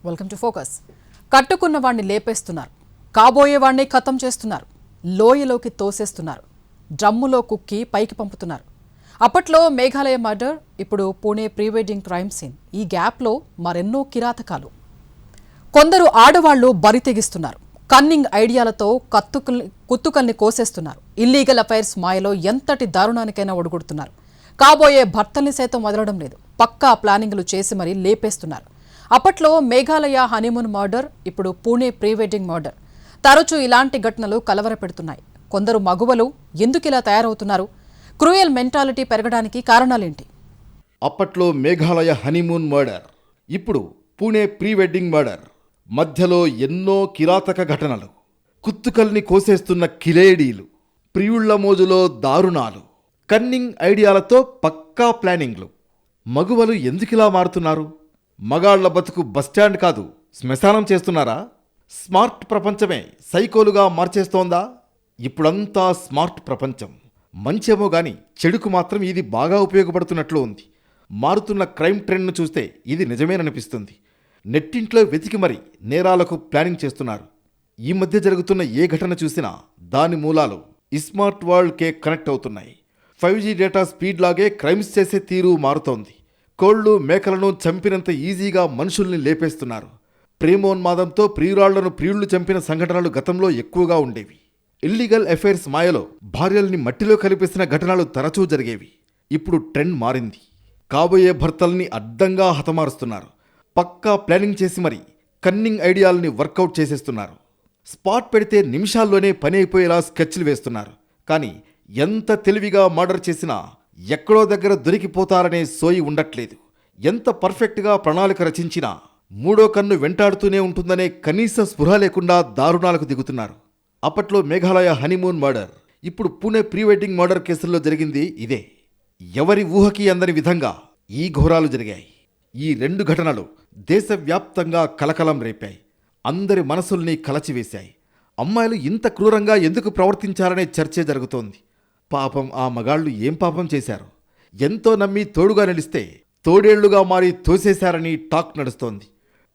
Welcome to focus. కట్టుకున్న వాణ్ణి లేపేస్తున్నారు, కాబోయే వాణ్ణి ఖతం చేస్తున్నారు, లోయలోకి తోసేస్తున్నారు, డ్రమ్ములో కుక్కి పైకి పంపుతున్నారు. అప్పట్లో మేఘాలయ మర్డర్, ఇప్పుడు Pune pre wedding crime scene. ఈ గ్యాప్లో మరెన్నో కిరాతకాలు. కొందరు ఆడవాళ్లు బరి తెగిస్తున్నారు, కన్నింగ్ ఐడియాలతో కుత్తుకల్ని కోసేస్తున్నారు, ఇల్లీగల్ అఫైర్స్ మాయలో ఎంతటి దారుణానికైనా ఒడుగుడుతున్నారు. కాబోయే భర్తల్ని సైతం వదలడం లేదు, పక్కా ప్లానింగ్లు చేసి మరీ లేపేస్తున్నారు. అప్పట్లో మేఘాలయ హనీమూన్ మర్డర్, ఇప్పుడు పూణే ప్రీ వెడ్డింగ్ మర్డర్. తరచూ ఇలాంటి ఘటనలు కలవరపెడుతున్నాయి. కొందరు మగువలు ఎందుకిలా తయారవుతున్నారు? క్రూయల్ మెంటాలిటీ పెరగడానికి కారణాలేంటి? అప్పట్లో మేఘాలయ హనీమూన్ మర్డర్, ఇప్పుడు పూణే ప్రీ వెడ్డింగ్ మర్డర్. మధ్యలో ఎన్నో కిరాతక ఘటనలు, కుత్తుకల్ని కోసేస్తున్న కిలేడీలు, ప్రియుళ్ల మోజులో దారుణాలు, కన్నింగ్ ఐడియాలతో పక్కా ప్లానింగ్లు. మగువలు ఎందుకిలా మారుతున్నారు? మగాళ్ల బతుకు బస్టాండ్ కాదు, శ్మశానం చేస్తున్నారా? స్మార్ట్ ప్రపంచమే సైకోలుగా మార్చేస్తోందా? ఇప్పుడంతా స్మార్ట్ ప్రపంచం. మంచేమో గాని చెడుకు మాత్రం ఇది బాగా ఉపయోగపడుతున్నట్లు ఉంది. మారుతున్న క్రైమ్ ట్రెండ్ను చూస్తే ఇది నిజమేననిపిస్తుంది. నెట్టింట్లో వెతికి మరి నేరాలకు ప్లానింగ్ చేస్తున్నారు. ఈ మధ్య జరుగుతున్న ఏ ఘటన చూసినా దాని మూలాలు స్మార్ట్ వరల్డ్కే కనెక్ట్ అవుతున్నాయి. 5G డేటా స్పీడ్ లాగే క్రైమ్స్ చేసే తీరు మారుతోంది. కోళ్లు మేకలను చంపినంత ఈజీగా మనుషుల్ని లేపేస్తున్నారు. ప్రేమోన్మాదంతో ప్రియురాళ్లను ప్రియుళ్లు చంపిన సంఘటనలు గతంలో ఎక్కువగా ఉండేవి. ఇల్లీగల్ అఫైర్స్ మాయలో భార్యల్ని మట్టిలో కలిపేసిన ఘటనలు తరచూ జరిగేవి. ఇప్పుడు ట్రెండ్ మారింది. కాబోయే భర్తల్ని అడ్డంగా హతమారుస్తున్నారు. పక్కా ప్లానింగ్ చేసి మరి కన్నింగ్ ఐడియాలని వర్కౌట్ చేసేస్తున్నారు. స్పాట్ పెడితే నిమిషాల్లోనే పని అయిపోయేలా స్కెచ్లు వేస్తున్నారు. కానీ ఎంత తెలివిగా మర్డర్ చేసినా ఎక్కడో దగ్గర దొరికిపోతారనే సోయి ఉండట్లేదు. ఎంత పర్ఫెక్ట్గా ప్రణాళిక రచించినా మూడో కన్ను వెంటాడుతూనే ఉంటుందనే కనీస స్పృహ లేకుండా దారుణాలకు దిగుతున్నారు. అప్పట్లో మేఘాలయ హనీమూన్ మర్డర్, ఇప్పుడు పూణే ప్రీ వెడ్డింగ్ మర్డర్ కేసుల్లో జరిగింది ఇదే. ఎవరి ఊహకి అందని విధంగా ఈ ఘోరాలు జరిగాయి. ఈ రెండు ఘటనలు దేశవ్యాప్తంగా కలకలం రేపాయి. అందరి మనసుల్ని కలచివేశాయి. అమ్మాయిలు ఇంత క్రూరంగా ఎందుకు ప్రవర్తించారనే చర్చే జరుగుతోంది. పాపం ఆ మగాళ్లు ఏం పాపం చేశారు? ఎంతో నమ్మి తోడుగా నిలిస్తే తోడేళ్లుగా మారి తోసేశారని టాక్ నడుస్తోంది.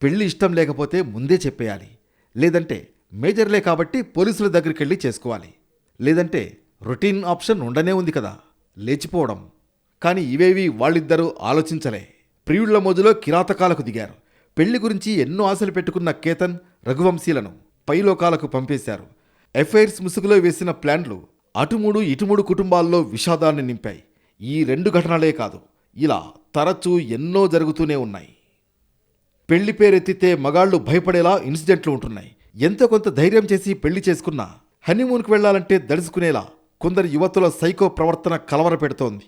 పెళ్లి ఇష్టం లేకపోతే ముందే చెప్పేయాలి. లేదంటే మేజర్లే కాబట్టి పోలీసుల దగ్గరికి వెళ్ళి చేసుకోవాలి. లేదంటే రొటీన్ ఆప్షన్ ఉండనే ఉంది కదా, లేచిపోవడం. కానీ ఇవేవి వాళ్ళిద్దరూ ఆలోచించలే. ప్రియుళ్ల మోజులో కిరాతకాలకు దిగారు. పెళ్లి గురించి ఎన్నో ఆశలు పెట్టుకున్న కేతన్, రఘువంశీలను పైలోకాలకు పంపేశారు. అఫైర్స్ ముసుగులో వేసిన ప్లాన్లు అటుముడు ఇటుముడు కుటుంబాల్లో విషాదాన్ని నింపాయి. ఈ రెండు ఘటనలే కాదు, ఇలా తరచూ ఎన్నో జరుగుతూనే ఉన్నాయి. పెళ్లి పేరెత్తితే మగాళ్లు భయపడేలా ఇన్సిడెంట్లు ఉంటున్నాయి. ఎంతో కొంత ధైర్యం చేసి పెళ్లి చేసుకున్నా హనీమూన్కి వెళ్లాలంటే దడుచుకునేలా కొందరు యువతుల సైకో ప్రవర్తన కలవరపెడుతోంది.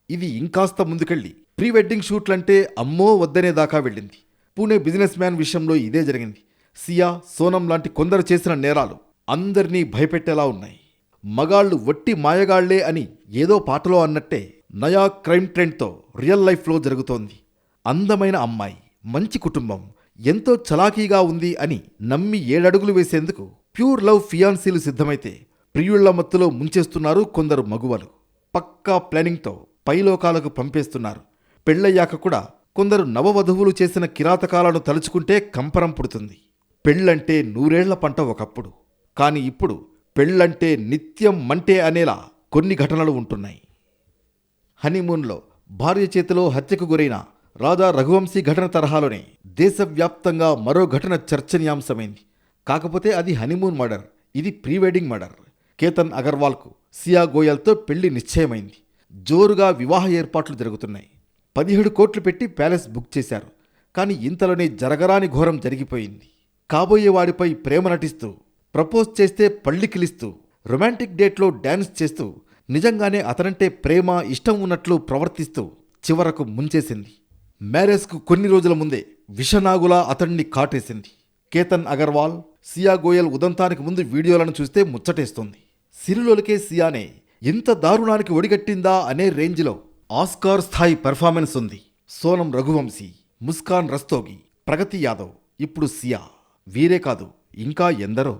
ఇది ఇంకాస్త ముందుకెళ్లి ప్రీ వెడ్డింగ్ షూట్లంటే అమ్మో వద్దనే దాకా వెళ్ళింది. పూణే బిజినెస్ మ్యాన్ విషయంలో ఇదే జరిగింది. సియా, సోనం లాంటి కొందరు చేసిన నేరాలు అందరినీ భయపెట్టేలా ఉన్నాయి. మగాళ్లు వట్టి మాయగాళ్లే అని ఏదో పాటలో అన్నట్టే నయా క్రైమ్ ట్రెండ్తో రియల్ లైఫ్లో జరుగుతోంది. అందమైన అమ్మాయి, మంచి కుటుంబం, ఎంతో చలాకీగా ఉంది అని నమ్మి 7 అడుగులు వేసేందుకు ప్యూర్ లవ్ ఫియాన్సీలు సిద్ధమైతే ప్రియుళ్ల మత్తులో ముంచేస్తున్నారు కొందరు మగువలు. పక్కా ప్లానింగ్తో పైలోకాలకు పంపేస్తున్నారు. పెళ్లయ్యాక కూడా కొందరు నవవధువులు చేసిన కిరాతకాలను తలుచుకుంటే కంపరం పుడుతుంది. పెళ్ళంటే 100 ఏళ్ల పంట ఒకప్పుడు. కానీ ఇప్పుడు పెళ్ళంటే నిత్యం మంటే అనేలా కొన్ని ఘటనలు ఉంటున్నాయి. హనీమూన్లో భార్య చేతిలో హత్యకు గురైన రాజా రఘువంశీ ఘటన తరహాలోనే దేశవ్యాప్తంగా మరో ఘటన చర్చనీయాంశమైంది. కాకపోతే అది హనీమూన్ మర్డర్, ఇది ప్రీ వెడ్డింగ్ మర్డర్. కేతన్ అగర్వాల్కు సియా గోయల్తో పెళ్లి నిశ్చయమైంది. జోరుగా వివాహ ఏర్పాట్లు జరుగుతున్నాయి. 17 కోట్లు పెట్టి ప్యాలెస్ బుక్ చేశారు. కానీ ఇంతలోనే జరగరాని ఘోరం జరిగిపోయింది. కాబోయేవాడిపై ప్రేమ నటిస్తూ, ప్రపోజ్ చేస్తే పళ్ళికిలిస్తూ, రొమాంటిక్ డేట్లో డ్యాన్స్ చేస్తూ, నిజంగానే అతనంటే ప్రేమ ఇష్టం ఉన్నట్లు ప్రవర్తిస్తూ చివరకు ముంచేసింది. మ్యారేజ్కు కొన్ని రోజుల ముందే విషనాగులా అతన్ని కాటేసింది. కేతన్ అగర్వాల్, సియా గోయల్ ఉదంతానికి ముందు వీడియోలను చూస్తే ముచ్చటేస్తోంది. సిరిలోలకే సియానే ఇంత దారుణానికి ఒడిగట్టిందా అనే రేంజ్లో ఆస్కార్ స్థాయి పెర్ఫార్మెన్స్ ఉంది. సోనం రఘువంశీ, ముస్కాన్ రస్తోగి, ప్రగతి యాదవ్, ఇప్పుడు సియా. వీరే కాదు, ఇంకా ఎందరో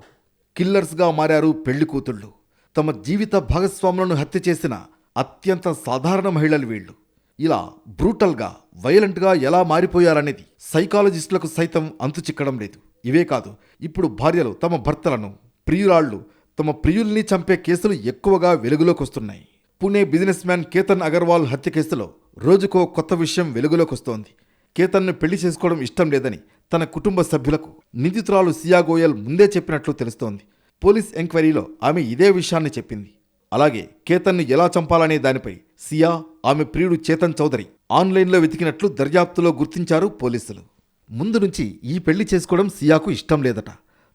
కిల్లర్స్గా మారారు పెళ్లి కూతుళ్ళు. తమ జీవిత భాగస్వాములను హత్య చేసిన అత్యంత సాధారణ మహిళలు వీళ్ళు. ఇలా బ్రూటల్గా వైలెంట్గా ఎలా మారిపోయారనేది సైకాలజిస్టులకు సైతం అంతు చిక్కడం లేదు. ఇవే కాదు, ఇప్పుడు భార్యలు తమ భర్తలను, ప్రియురాళ్లు తమ ప్రియుల్ని చంపే కేసులు ఎక్కువగా వెలుగులోకి వస్తున్నాయి. పుణే బిజినెస్ మ్యాన్ కేతన్ అగర్వాల్ హత్య కేసులో రోజుకో కొత్త విషయం వెలుగులోకి వస్తోంది. కేతన్ను పెళ్లి చేసుకోవడం ఇష్టం లేదని తన కుటుంబ సభ్యులకు నిందితురాలు సియా గోయల్ ముందే చెప్పినట్లు తెలుస్తోంది. పోలీస్ ఎంక్వైరీలో ఆమె ఇదే విషయాన్ని చెప్పింది. అలాగే కేతన్ను ఎలా చంపాలనే దానిపై సియా, ఆమె ప్రియుడు చేతన్ చౌదరి ఆన్లైన్లో వెతికినట్లు దర్యాప్తులో గుర్తించారు పోలీసులు. ముందు నుంచి ఈ పెళ్లి చేసుకోవడం సియాకు ఇష్టం లేదట.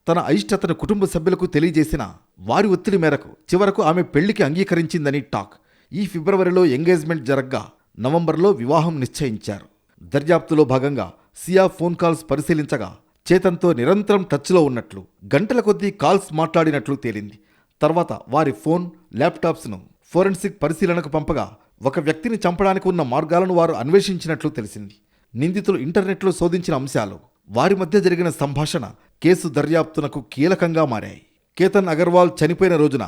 తన అయిష్టతను కుటుంబ సభ్యులకు తెలియజేసిన వారి ఒత్తిడి మేరకు చివరకు ఆమె పెళ్లికి అంగీకరించిందని టాక్. ఈ ఫిబ్రవరిలో ఎంగేజ్మెంట్ జరగ్గా నవంబర్లో వివాహం నిశ్చయించారు. దర్యాప్తులో భాగంగా సియా ఫోన్ కాల్స్ పరిశీలించగా చేతన్తో నిరంతరం టచ్లో ఉన్నట్లు, గంటల కొద్దీ కాల్స్ మాట్లాడినట్లు తేలింది. తర్వాత వారి ఫోన్, ల్యాప్టాప్స్ను ఫోరెన్సిక్ పరిశీలనకు పంపగా ఒక వ్యక్తిని చంపడానికి ఉన్న మార్గాలను వారు అన్వేషించినట్లు తెలిసింది. నిందితులు ఇంటర్నెట్లో శోధించిన అంశాలు, వారి మధ్య జరిగిన సంభాషణ కేసు దర్యాప్తునకు కీలకంగా మారాయి. కేతన్ అగర్వాల్ చనిపోయిన రోజున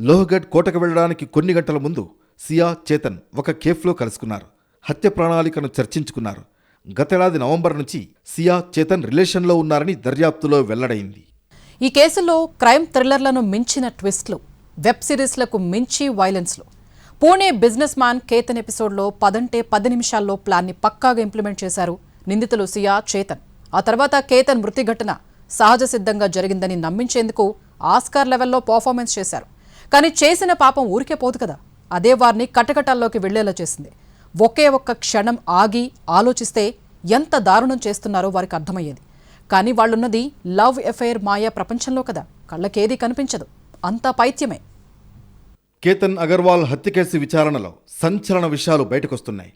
లోహగఢ్ కోటకు వెళ్లడానికి కొన్ని గంటల ముందు సియా, చేతన్ ఒక కేఫ్లో కలుసుకున్నారు. హత్య ప్రణాళికను చర్చించుకున్నారు. గతేడాది నవంబర్ నుంచి సియా, చేతన్ రిలేషన్లో ఉన్నారని దర్యాప్తులో వెల్లడైంది. ఈ కేసులో క్రైమ్ థ్రిల్లర్లను మించిన ట్విస్ట్లు, వెబ్ సిరీస్లకు మించి వైలెన్స్లు. పూణే బిజినెస్ మ్యాన్ కేతన్ ఎపిసోడ్లో 10 నిమిషాల్లో ప్లాన్ని పక్కాగా ఇంప్లిమెంట్ చేశారు నిందితులు సియా, చేతన్. ఆ తర్వాత కేతన్ మృతి ఘటన సహజ సిద్ధంగా జరిగిందని నమ్మించేందుకు ఆస్కార్ లెవెల్లో పర్ఫార్మెన్స్ చేశారు. కానీ చేసిన పాపం ఊరికే పోదు కదా, అదే వారిని కటకటాల్లోకి వెళ్లేలా చేసింది. ఒకే ఒక్క క్షణం ఆగి ఆలోచిస్తే ఎంత దారుణం చేస్తున్నారో వారికి అర్థమయ్యేది. కానీ వాళ్ళున్నది లవ్ ఎఫైర్ మాయా ప్రపంచంలో కదా, కళ్ళకేదీ కనిపించదు, అంతా పైత్యమే. కేతన్ అగర్వాల్ హత్య కేసు విచారణలో సంచలన విషయాలు బయటకొస్తున్నాయి.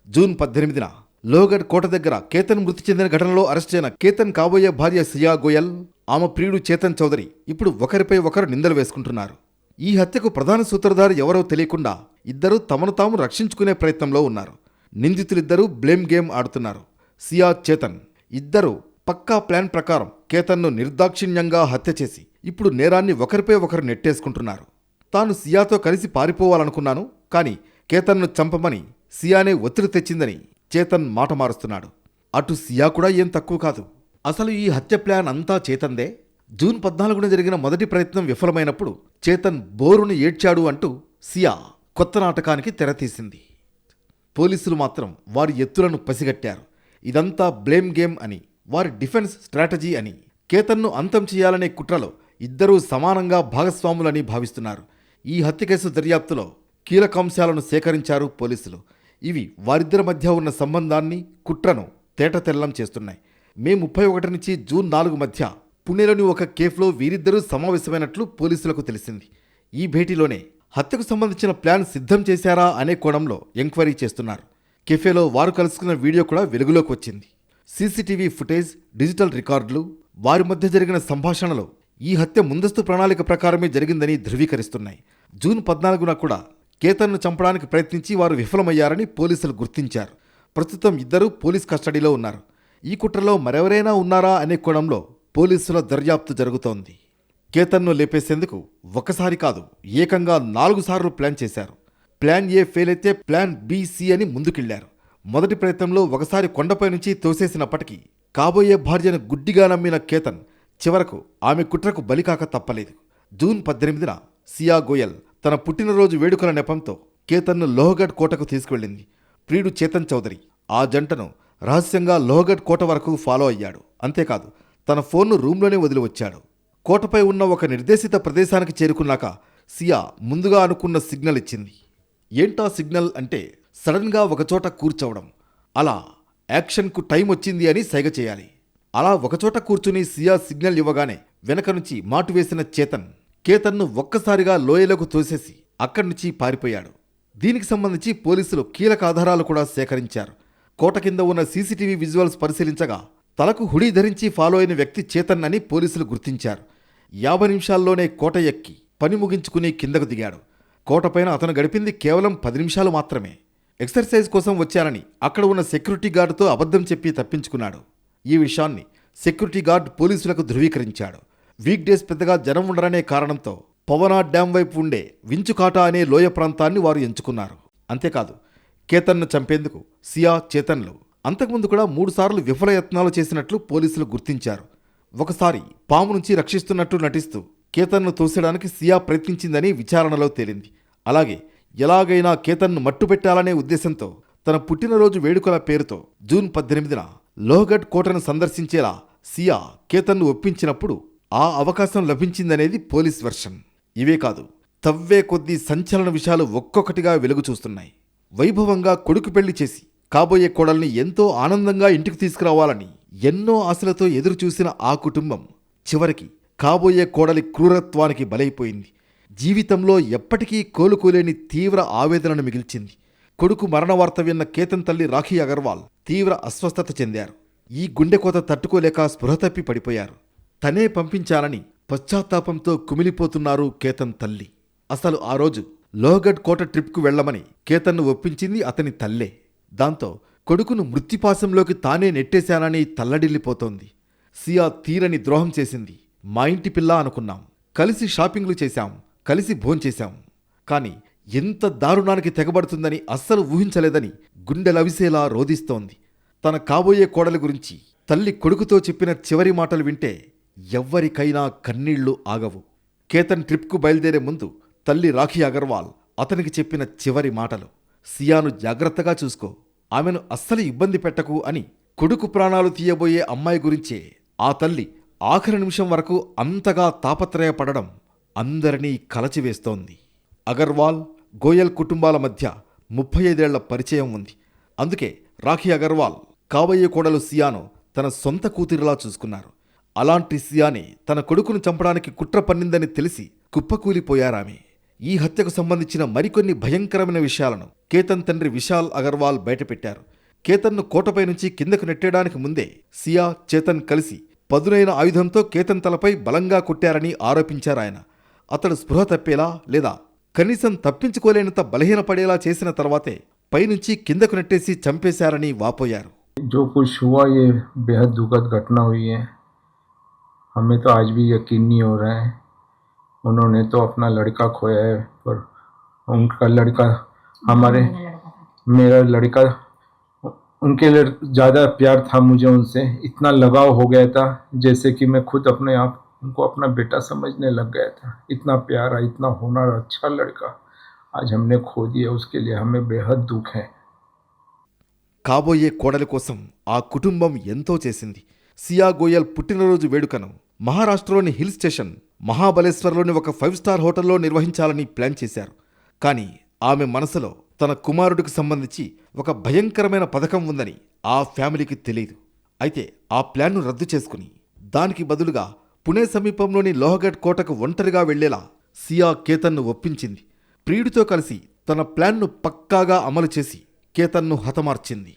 జూన్ 18న లోహగఢ్ కోట దగ్గర కేతన్ మృతి చెందిన ఘటనలో అరెస్ట్ అయిన కేతన్ కాబోయే భార్య సియా గోయల్, ఆమె ప్రియుడు చేతన్ చౌదరి ఇప్పుడు ఒకరిపై ఒకరు నిందలు వేసుకుంటున్నారు. ఈ హత్యకు ప్రధాన సూత్రధారి ఎవరో తెలియకుండా ఇద్దరూ తమను తాము రక్షించుకునే ప్రయత్నంలో ఉన్నారు. నిందితులిద్దరూ బ్లేమ్ గేమ్ ఆడుతున్నారు. సియా, చేతన్ ఇద్దరూ పక్కా ప్లాన్ ప్రకారం కేతన్ను నిర్దాక్షిణ్యంగా హత్య చేసి ఇప్పుడు నేరాన్ని ఒకరిపై ఒకరు నెట్టేసుకుంటున్నారు. తాను సియాతో కలిసి పారిపోవాలనుకున్నాను, కానీ కేతన్ను చంపమని సియానే ఒత్తిడి తెచ్చిందని చేతన్ మాట మారుస్తున్నాడు. అటు సియా కూడా ఏం తక్కువ కాదు. అసలు ఈ హత్య ప్లాన్ అంతా చేతందే. జూన్ 14న జరిగిన మొదటి ప్రయత్నం విఫలమైనప్పుడు చేతన్ బోరును ఏడ్చాడు అంటూ సియా కొత్త నాటకానికి తెరతీసింది. పోలీసులు మాత్రం వారి ఎత్తులను పసిగట్టారు. ఇదంతా బ్లేమ్ గేమ్ అని, వారి డిఫెన్స్ స్ట్రాటజీ అని, కేతన్ను అంతం చేయాలనే కుట్రలో ఇద్దరూ సమానంగా భాగస్వాములని భావిస్తున్నారు. ఈ హత్య కేసు దర్యాప్తులో కీలకాంశాలను సేకరించారు పోలీసులు. ఇవి వారిద్దరి మధ్య ఉన్న సంబంధాన్ని, కుట్రను తేటతెల్లం చేస్తున్నాయి. మే 31 నుంచి జూన్ 4 మధ్య పుణేలోని ఒక కేఫ్లో వీరిద్దరూ సమావేశమైనట్లు పోలీసులకు తెలిసింది. ఈ భేటీలోనే హత్యకు సంబంధించిన ప్లాన్ సిద్ధం చేశారా అనే కోణంలో ఎంక్వైరీ చేస్తున్నారు. కెఫేలో వారు కలుసుకున్న వీడియో కూడా వెలుగులోకి వచ్చింది. సీసీటీవీ ఫుటేజ్, డిజిటల్ రికార్డులు, వారి మధ్య జరిగిన సంభాషణలో ఈ హత్య ముందస్తు ప్రణాళిక ప్రకారమే జరిగిందని ధృవీకరిస్తున్నాయి. జూన్ 14న కూడా కేతన్ను చంపడానికి ప్రయత్నించి వారు విఫలమయ్యారని పోలీసులు గుర్తించారు. ప్రస్తుతం ఇద్దరూ పోలీస్ కస్టడీలో ఉన్నారు. ఈ కుట్రలో మరెవరైనా ఉన్నారా అనే కోణంలో పోలీసుల దర్యాప్తు జరుగుతోంది. కేతన్ను లేపేసేందుకు ఒకసారి కాదు, ఏకంగా 4 సార్లు ప్లాన్ చేశారు. ప్లాన్ ఏ ఫెయిల్ అయితే ప్లాన్ బి, సి అని ముందుకెళ్లారు. మొదటి ప్రయత్నంలో ఒకసారి కొండపై నుంచి తోసేసినప్పటికీ కాబోయే భార్యను గుడ్డిగా నమ్మిన కేతన్ చివరకు ఆమె కుట్రకు బలికాక తప్పలేదు. జూన్ 18న సియా గోయల్ తన పుట్టినరోజు వేడుకల నెపంతో కేతన్ను లోహగఢ్ కోటకు తీసుకువెళ్ళింది. ప్రియుడు చేతన్ చౌదరి ఆ జంటను రహస్యంగా లోహగఢ్ కోట వరకు ఫాలో అయ్యాడు. అంతేకాదు, తన ఫోన్ను రూమ్లోనే వదిలి వచ్చాడు. కోటపై ఉన్న ఒక నిర్దేశిత ప్రదేశానికి చేరుకున్నాక సియా ముందుగా అనుకున్న సిగ్నల్ ఇచ్చింది. ఏంటా సిగ్నల్ అంటే సడన్గా ఒకచోట కూర్చోవడం. అలా యాక్షన్కు టైం వచ్చింది అని సైగ చేయాలి. అలా ఒకచోట కూర్చుని సియా సిగ్నల్ ఇవ్వగానే వెనక నుంచి మాటు వేసిన చేతన్ కేతన్ను ఒక్కసారిగా లోయలోకి తోసేసి అక్కడి నుంచి పారిపోయాడు. దీనికి సంబంధించి పోలీసులు కీలక ఆధారాలు కూడా సేకరించారు. కోట కింద ఉన్న సీసీటీవీ విజువల్స్ పరిశీలించగా తలకు హుడీ ధరించి ఫాలో అయిన వ్యక్తి చేతన్ అని పోలీసులు గుర్తించారు. 50 నిమిషాల్లోనే కోట ఎక్కి పని ముగించుకుని కిందకు దిగాడు. కోటపైన అతను గడిపింది కేవలం 10 నిమిషాలు మాత్రమే. ఎక్సర్సైజ్ కోసం వచ్చానని అక్కడ ఉన్న సెక్యూరిటీ గార్డుతో అబద్ధం చెప్పి తప్పించుకున్నాడు. ఈ విషయాన్ని సెక్యూరిటీ గార్డ్ పోలీసులకు ధృవీకరించాడు. వీక్ డేస్ పెద్దగా జనం ఉండరనే కారణంతో పవనా డ్యాం వైపు ఉండే వించుకాట అనే లోయ ప్రాంతాన్ని వారు ఎంచుకున్నారు. అంతేకాదు, కేతన్ను చంపేందుకు సియా, చేతన్లు అంతకుముందు కూడా 3 సార్లు విఫల యత్నాలు చేసినట్లు పోలీసులు గుర్తించారు. ఒకసారి పాము నుంచి రక్షిస్తున్నట్టు నటిస్తూ కేతన్ను తోసేయడానికి సియా ప్రయత్నించిందని విచారణలో తేలింది. అలాగే ఎలాగైనా కేతన్ను మట్టుపెట్టాలనే ఉద్దేశంతో తన పుట్టినరోజు వేడుకల పేరుతో జూన్ 18న లోహగఢ్ కోటను సందర్శించేలా సియా కేతన్ను ఒప్పించినప్పుడు ఆ అవకాశం లభించిందనేది పోలీస్ వెర్షన్. ఇవే కాదు, తవ్వే కొద్దీ సంచలన విషయాలు ఒక్కొక్కటిగా వెలుగు చూస్తున్నాయి. వైభవంగా కొడుకు పెళ్లి చేసి కాబోయే కోడల్ని ఎంతో ఆనందంగా ఇంటికి తీసుకురావాలని ఎన్నో ఆశలతో ఎదురుచూసిన ఆ కుటుంబం చివరికి కాబోయే కోడలి క్రూరత్వానికి బలైపోయింది. జీవితంలో ఎప్పటికీ కోలుకోలేని తీవ్ర ఆవేదనను మిగిల్చింది. కొడుకు మరణ వార్త విన్న కేతన్ తల్లి రాఖీ అగర్వాల్ తీవ్ర అస్వస్థత చెందారు. ఈ గుండెకోత తట్టుకోలేక స్పృహ తప్పి పడిపోయారు. తనే పంపించాలని పశ్చాత్తాపంతో కుమిలిపోతున్నారు కేతన్ తల్లి. అసలు ఆ రోజు లోహగఢ్ కోట ట్రిప్కు వెళ్లమని కేతన్ను ఒప్పించింది అతని తల్లే. దాంతో కొడుకును మృత్యుపాశంలోకి తానే నెట్టేశానని తల్లడిల్లిపోతోంది. సియా తీరని ద్రోహం చేసింది. మా ఇంటి పిల్ల అనుకున్నాం, కలిసి షాపింగ్లు చేశాం, కలిసి భోంచేశాం. కాని ఎంత దారుణానికి తెగబడుతుందని అస్సలు ఊహించలేదని గుండెలవిసేలా రోదిస్తోంది. తన కాబోయే కోడలి గురించి తల్లి కొడుకుతో చెప్పిన చివరి మాటలు వింటే ఎవ్వరికైనా కన్నీళ్లు ఆగవు. కేతన్ ట్రిప్కు బయలుదేరే ముందు తల్లి రాఖీ అగర్వాల్ అతనికి చెప్పిన చివరి మాటలు, సియాను జాగ్రత్తగా చూసుకో, ఆమెను అస్సలు ఇబ్బంది పెట్టకు అని. కొడుకు ప్రాణాలు తీయబోయే అమ్మాయి గురించే ఆ తల్లి ఆఖరి నిమిషం వరకు అంతగా తాపత్రయపడడం అందరినీ కలచివేస్తోంది. అగర్వాల్, గోయల్ కుటుంబాల మధ్య 35 ఏళ్ల పరిచయం ఉంది. అందుకే రాఖీ అగర్వాల్ కాబోయే కోడలు సియాను తన సొంత కూతురిలా చూసుకున్నారు. అలాంటి సియానే తన కొడుకును చంపడానికి కుట్ర పన్నిందని తెలిసి కుప్పకూలిపోయారామె. ఈ హత్యకు సంబంధించిన మరికొన్ని భయంకరమైన విషయాలను కేతన్ తండ్రి విశాల్ అగర్వాల్ బయటపెట్టారు. కేతన్ను కోటపై నుంచి కిందకు నెట్టేయడానికి ముందే సియా, చేతన్ కలిసి పదునైన ఆయుధంతో కేతన్ తలపై బలంగా కొట్టారని ఆరోపించారాయన. అతడు స్పృహ తప్పేలా లేదా కనీసం తప్పించుకోలేనంత బలహీనపడేలా చేసిన తర్వాతే పైనుంచి కిందకు నెట్టేసి చంపేశారని వాపోయారు. जो कुछ हुआ ये बेहद दुखद घटना हुई है. हमें तो आज भी यकीन नहीं हो रहा है. उन्होंने तो अपना लड़का खोया है, पर उनका लड़का मेरा लड़का उनके लिए ज़्यादा प्यार था. मुझे उनसे इतना लगाव हो गया था जैसे कि मैं खुद अपने आप उनको अपना बेटा समझने लग गया था. इतना प्यारा, इतना होनहार, अच्छा लड़का आज हमने खो दिया. उसके लिए हमें बेहद दुख है. కాబోయే కోడలి కోసం ఆ కుటుంబం ఎంతో చేసింది. సియా గోయల్ పుట్టినరోజు వేడుకను మహారాష్ట్రలోని హిల్ స్టేషన్ మహాబలేశ్వర్లోని ఒక 5 స్టార్ హోటల్లో నిర్వహించాలని ప్లాన్ చేశారు. కానీ ఆమె మనసులో తన కుమారుడికి సంబంధించి ఒక భయంకరమైన పథకం ఉందని ఆ ఫ్యామిలీకి తెలియదు. అయితే ఆ ప్లాన్ను రద్దు చేసుకుని దానికి బదులుగా పుణే సమీపంలోని లోహగఢ్ కోటకు ఒంటరిగా వెళ్లేలా సియా కేతన్ను ఒప్పించింది. ప్రియుడితో కలిసి తన ప్లాన్ను పక్కాగా అమలు చేసి కేతన్ను హతమార్చింది.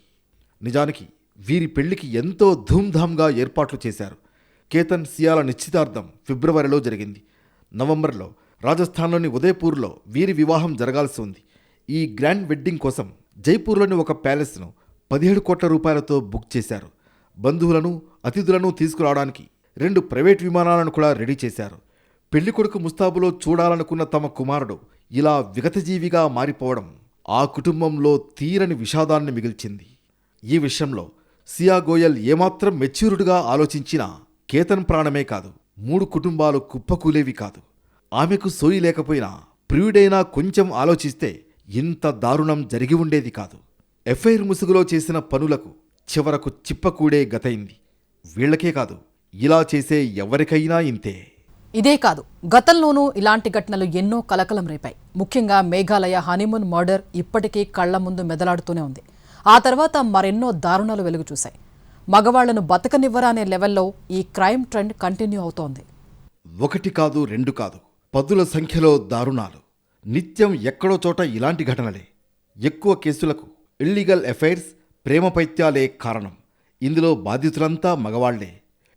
నిజానికి వీరి పెళ్లికి ఎంతో ధూమ్ధామ్గా ఏర్పాట్లు చేశారు. కేతన్, సియాల నిశ్చితార్థం ఫిబ్రవరిలో జరిగింది. నవంబర్లో రాజస్థాన్లోని ఉదయపూర్లో వీరి వివాహం జరగాల్సి ఉంది. ఈ గ్రాండ్ వెడ్డింగ్ కోసం జైపూర్లోని ఒక ప్యాలెస్ను 17 కోట్ల రూపాయలతో బుక్ చేశారు. బంధువులను, అతిథులను తీసుకురావడానికి 2 ప్రైవేట్ విమానాలను కూడా రెడీ చేశారు. పెళ్లికొడుకు ముస్తాబులో చూడాలనుకున్న తమ కుమారుడు ఇలా విగతజీవిగా మారిపోవడం ఆ కుటుంబంలో తీరని విషాదాన్ని మిగిల్చింది. ఈ విషయంలో సియా గోయల్ ఏమాత్రం మెచ్యూర్డ్గా ఆలోచించినా కేతన్ ప్రాణమే కాదు, 3 కుటుంబాలు కుప్పకూలేవి కాదు. ఆమెకు సోయి లేకపోయినా ప్రియుడైనా కొంచెం ఆలోచిస్తే ఇంత దారుణం జరిగి ఉండేది కాదు. ఎఫ్ఐఆర్ ముసుగులో చేసిన పనులకు చివరకు చిప్పకూడే గతైంది. వీళ్లకే కాదు, ఇలా చేసే ఎవరికైనా ఇంతే. ఇదే కాదు, గతంలోనూ ఇలాంటి ఘటనలు ఎన్నో కలకలం రేపాయి. ముఖ్యంగా మేఘాలయ హనీమూన్ మర్డర్ ఇప్పటికీ కళ్ల ముందు మెదలాడుతూనే ఉంది. ఆ తర్వాత మరెన్నో దారుణాలు వెలుగు చూశాయి. మగవాళ్లను బతకనివ్వరా అనే లెవెల్లో ఈ క్రైమ్ ట్రెండ్ కంటిన్యూ అవుతోంది. 1 కాదు, 2 కాదు, 10ల సంఖ్యలో దారుణాలు. నిత్యం ఎక్కడో చోట ఇలాంటి ఘటనలే. ఎక్కువ కేసులకు ఇల్లీగల్ అఫైర్స్, ప్రేమ పైత్యాలే కారణం. ఇందులో బాధితులంతా మగవాళ్లే.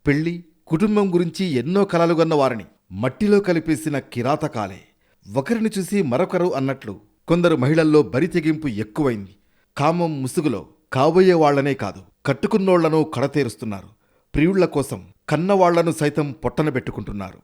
పెళ్లి, కుటుంబం గురించి ఎన్నో కలలు గన్న వారిని మట్టిలో కలిపేసిన కిరాతకాలే. ఒకరిని చూసి మరొకరు అన్నట్లు కొందరు మహిళల్లో బరితెగింపు ఎక్కువైంది. కామం ముసుగులో కాబోయే వాళ్లనే కాదు, కట్టుకున్నోళ్లను కడతేరుస్తున్నారు. ప్రియుళ్ల కోసం కన్నవాళ్లను సైతం పొట్టనబెట్టుకుంటున్నారు.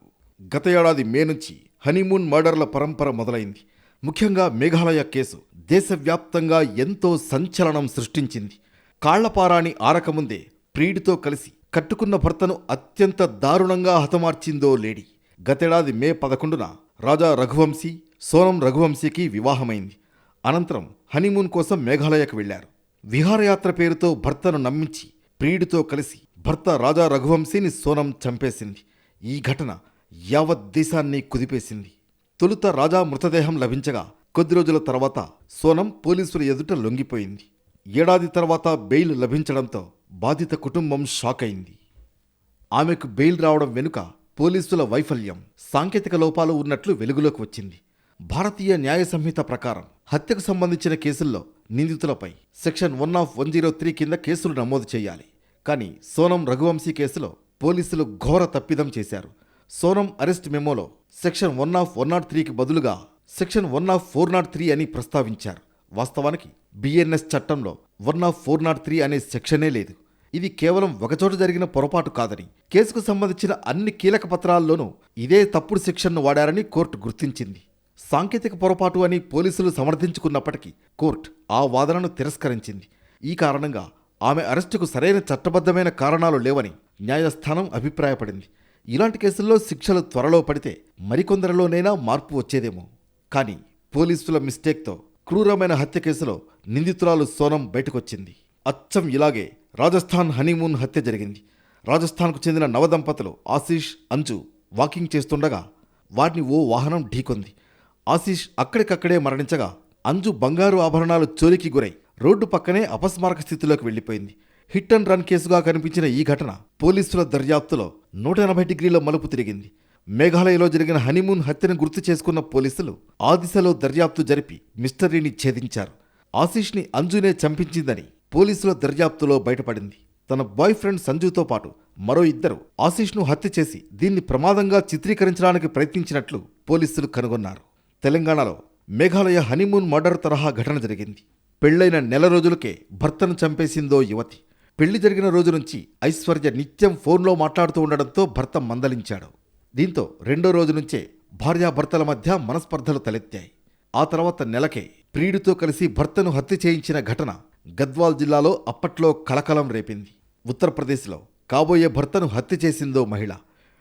గత ఏడాది మే నుంచి హనీమూన్ మర్డర్ల పరంపర మొదలైంది. ముఖ్యంగా మేఘాలయ కేసు దేశవ్యాప్తంగా ఎంతో సంచలనం సృష్టించింది. కాళ్లపారాని ఆరకముందే ప్రియుడితో కలిసి కట్టుకున్న భర్తను అత్యంత దారుణంగా హతమార్చిందో లేడీ. గతేడాది మే 11న రాజా రఘువంశీ, సోనం రఘువంశీకి వివాహమైంది. అనంతరం హనీమూన్ కోసం మేఘాలయకు వెళ్లారు. విహారయాత్ర పేరుతో భర్తను నమ్మించి ప్రియుడితో కలిసి భర్త రాజా రఘువంశీని సోనం చంపేసింది. ఈ ఘటన యావత్ దేశాన్ని కుదిపేసింది. తొలుత రాజా మృతదేహం లభించగా కొద్ది రోజుల తర్వాత సోనం పోలీసుల ఎదుట లొంగిపోయింది. ఏడాది తర్వాత బెయిల్ లభించడంతో బాధిత కుటుంబం షాక్ అయింది. ఆమెకు బెయిల్ రావడం వెనుక పోలీసుల వైఫల్యం, సాంకేతిక లోపాలు ఉన్నట్లు వెలుగులోకి వచ్చింది. భారతీయ న్యాయ సంహిత ప్రకారం హత్యకు సంబంధించిన కేసుల్లో నిందితులపై సెక్షన్ 1 కింద కేసులు నమోదు చేయాలి. కానీ సోనం రఘువంశీ కేసులో పోలీసులు ఘోర తప్పిదం చేశారు. సోనం అరెస్ట్ మెమోలో సెక్షన్ 103కి బదులుగా సెక్షన్ 403 అని ప్రస్తావించారు. వాస్తవానికి బిఎన్ఎస్ చట్టంలో 403 అనే సెక్షనే లేదు. ఇది కేవలం ఒకచోట జరిగిన పొరపాటు కాదని, కేసుకు సంబంధించిన అన్ని కీలక పత్రాల్లోనూ ఇదే తప్పుడు సెక్షన్ను వాడారని కోర్టు గుర్తించింది. సాంకేతిక పొరపాటు అని పోలీసులు సమర్థించుకున్నప్పటికీ కోర్టు ఆ వాదనను తిరస్కరించింది. ఈ కారణంగా ఆమె అరెస్టుకు సరైన చట్టబద్ధమైన కారణాలు లేవని న్యాయస్థానం అభిప్రాయపడింది. ఇలాంటి కేసుల్లో శిక్షలు త్వరలో పడితే మరికొందరిలోనైనా మార్పు వచ్చేదేమో. కానీ పోలీసుల మిస్టేక్తో క్రూరమైన హత్య కేసులో నిందితురాలు సోనం బయటకొచ్చింది. అచ్చం ఇలాగే రాజస్థాన్ హనీమూన్ హత్య జరిగింది. రాజస్థాన్కు చెందిన నవదంపతులు ఆశీష్, అంజు వాకింగ్ చేస్తుండగా వారిని ఓ వాహనం ఢీకొంది. ఆశీష్ అక్కడికక్కడే మరణించగా అంజు బంగారు ఆభరణాలు చోరీకి గురై రోడ్డు పక్కనే అపస్మారక స్థితిలోకి వెళ్లిపోయింది. హిట్ అండ్ రన్ కేసుగా కనిపించిన ఈ ఘటన పోలీసుల దర్యాప్తులో 180 డిగ్రీల మలుపు తిరిగింది. మేఘాలయలో జరిగిన హనీమూన్ హత్యను గుర్తు చేసుకున్న పోలీసులు ఆ దిశలో దర్యాప్తు జరిపి మిస్టరీని ఛేదించారు. ఆశీష్ని అంజునే చంపించిందని పోలీసుల దర్యాప్తులో బయటపడింది. తన బాయ్ ఫ్రెండ్ సంజుతో పాటు మరో ఇద్దరు ఆశీష్ను హత్య చేసి దీన్ని ప్రమాదంగా చిత్రీకరించడానికి ప్రయత్నించినట్లు పోలీసులు కనుగొన్నారు. తెలంగాణలో మేఘాలయ హనీమూన్ మర్డర్ తరహా ఘటన జరిగింది. పెళ్లైన నెల రోజులకే భర్తను చంపేసిందో యువతి. పెళ్లి జరిగిన రోజు నుంచి ఐశ్వర్య నిత్యం ఫోన్లో మాట్లాడుతూ ఉండడంతో భర్త మందలించాడు. దీంతో రెండో రోజు నుంచే భార్యాభర్తల మధ్య మనస్పర్ధలు తలెత్తాయి. ఆ తర్వాత నెలకే ప్రియుడితో కలిసి భర్తను హత్య చేయించిన ఘటన గద్వాల్ జిల్లాలో అప్పట్లో కలకలం రేపింది. ఉత్తరప్రదేశ్లో కాబోయే భర్తను హత్య చేసిందో మహిళ.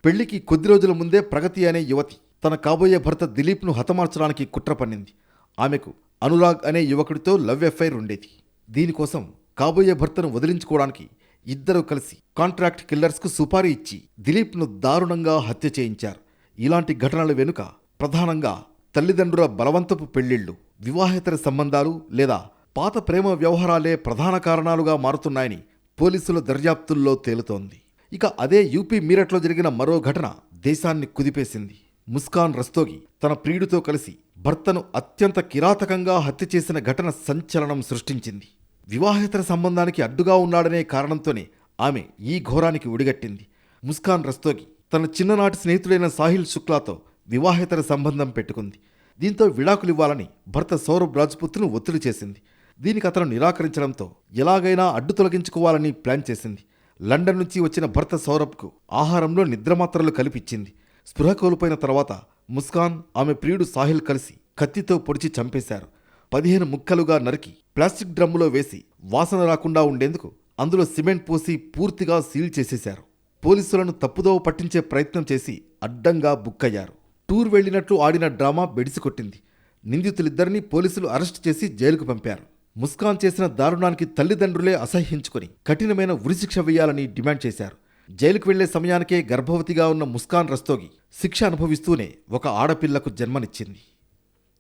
పెళ్లికి కొద్ది రోజుల ముందే ప్రగతి అనే యువతి తన కాబోయే భర్త దిలీప్ను హతమార్చడానికి కుట్ర పన్నింది. ఆమెకు అనురాగ్ అనే యువకుడితో లవ్ ఎఫైర్ ఉండేది. దీనికోసం కాబోయే భర్తను వదిలించుకోవడానికి ఇద్దరూ కలిసి కాంట్రాక్ట్ కిల్లర్స్కు సుపారీ ఇచ్చి దిలీప్ను దారుణంగా హత్య చేయించారు. ఇలాంటి ఘటనల వెనుక ప్రధానంగా తల్లిదండ్రుల బలవంతపు పెళ్లిళ్లు, వివాహేతర సంబంధాలు లేదా పాత ప్రేమ వ్యవహారాలే ప్రధాన కారణాలుగా మారుతున్నాయని పోలీసుల దర్యాప్తుల్లో తేలుతోంది. ఇక అదే యూపీ మీరట్లో జరిగిన మరో ఘటన దేశాన్ని కుదిపేసింది. ముస్కాన్ రస్తోగి తన ప్రియుడితో కలిసి భర్తను అత్యంత కిరాతకంగా హత్య చేసిన ఘటన సంచలనం సృష్టించింది. వివాహేతర సంబంధానికి అడ్డుగా ఉన్నాడనే కారణంతోనే ఆమె ఈ ఘోరానికి ఒడిగట్టింది. ముస్కాన్ రస్తోగి తన చిన్ననాటి స్నేహితుడైన సాహిల్ శుక్లాతో వివాహేతర సంబంధం పెట్టుకుంది. దీంతో విడాకులివ్వాలని భర్త సౌరభ్ రాజ్పుత్ను ఒత్తిడి చేసింది. దీనికి అతను నిరాకరించడంతో ఎలాగైనా అడ్డు తొలగించుకోవాలని ప్లాన్ చేసింది. లండన్ నుంచి వచ్చిన భర్త సౌరభ్కు ఆహారంలో నిద్రమాత్రలు కలిపిచ్చింది. స్పృహ కోల్పోయిన తర్వాత ముస్కాన్, ఆమె ప్రియుడు సాహిల్ కలిసి కత్తితో పొడిచి చంపేశారు. 15 ముక్కలుగా నరికి ప్లాస్టిక్ డ్రమ్ములో వేసి వాసన రాకుండా ఉండేందుకు అందులో సిమెంట్ పోసి పూర్తిగా సీల్ చేసేశారు. పోలీసులను తప్పుదోవ పట్టించే ప్రయత్నం చేసి అడ్డంగా బుక్కయ్యారు. టూర్ వెళ్లినట్లు ఆడిన డ్రామా బెడిసికొట్టింది. నిందితులిద్దరినీ పోలీసులు అరెస్టు చేసి జైలుకు పంపారు. ముస్కాన్ చేసిన దారుణానికి తల్లిదండ్రులే అసహ్యించుకుని కఠినమైన ఉరిశిక్ష వేయాలని డిమాండ్ చేశారు. జైలుకు వెళ్లే సమయానికే గర్భవతిగా ఉన్న ముస్కాన్ రస్తోగి శిక్ష అనుభవిస్తూనే ఒక ఆడపిల్లకు జన్మనిచ్చింది.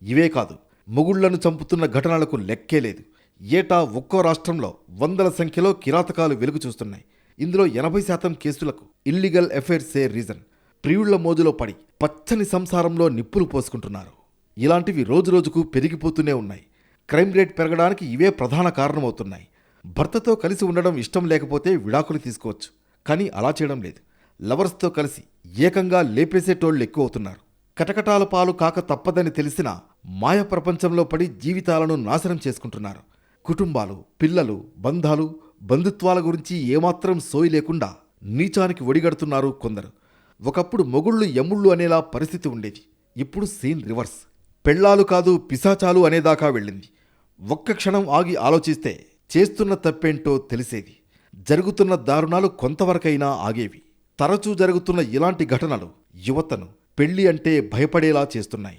ఇవే కాదు, మొగుళ్లను చంపుతున్న ఘటనలకు లెక్కే లేదు. ఏటా ఒక్కో రాష్ట్రంలో వందల సంఖ్యలో కిరాతకాలు వెలుగు చూస్తున్నాయి. ఇందులో 80% కేసులకు ఇల్లీగల్ ఎఫైర్సే రీజన్. ప్రియుళ్ల మోజులో పడి పచ్చని సంసారంలో నిప్పులు పోసుకుంటున్నారు. ఇలాంటివి రోజురోజుకు పెరిగిపోతూనే ఉన్నాయి. క్రైమ్ రేట్ పెరగడానికి ఇవే ప్రధాన కారణమవుతున్నాయి. భర్తతో కలిసి ఉండడం ఇష్టం లేకపోతే విడాకులు తీసుకోవచ్చు, కానీ అలా చేయడం లేదు. లవర్స్తో కలిసి ఏకంగా లేపేసేటోళ్లు ఎక్కువవుతున్నారు. కటకటాల పాలు కాక తప్పదని తెలిసినా మాయ ప్రపంచంలో పడి జీవితాలను నాశనం చేసుకుంటున్నారు. కుటుంబాలు, పిల్లలు, బంధాలు, బంధుత్వాల గురించి ఏమాత్రం సోయి లేకుండా నీచానికి ఒడిగడుతున్నారు కొందరు. ఒకప్పుడు మొగుళ్ళు ఎముళ్ళు అనేలా పరిస్థితి ఉండేది. ఇప్పుడు సీన్ రివర్స్. పెళ్ళాలు కాదు పిశాచాలు అనేదాకా వెళ్ళింది. ఒక్క క్షణం ఆగి ఆలోచిస్తే చేస్తున్న తప్పేంటో తెలిసేది. జరుగుతున్న దారుణాలు కొంతవరకైనా ఆగేవి. తరచూ జరుగుతున్న ఇలాంటి ఘటనలు యువతను పెళ్లి అంటే భయపడేలా చేస్తున్నాయి.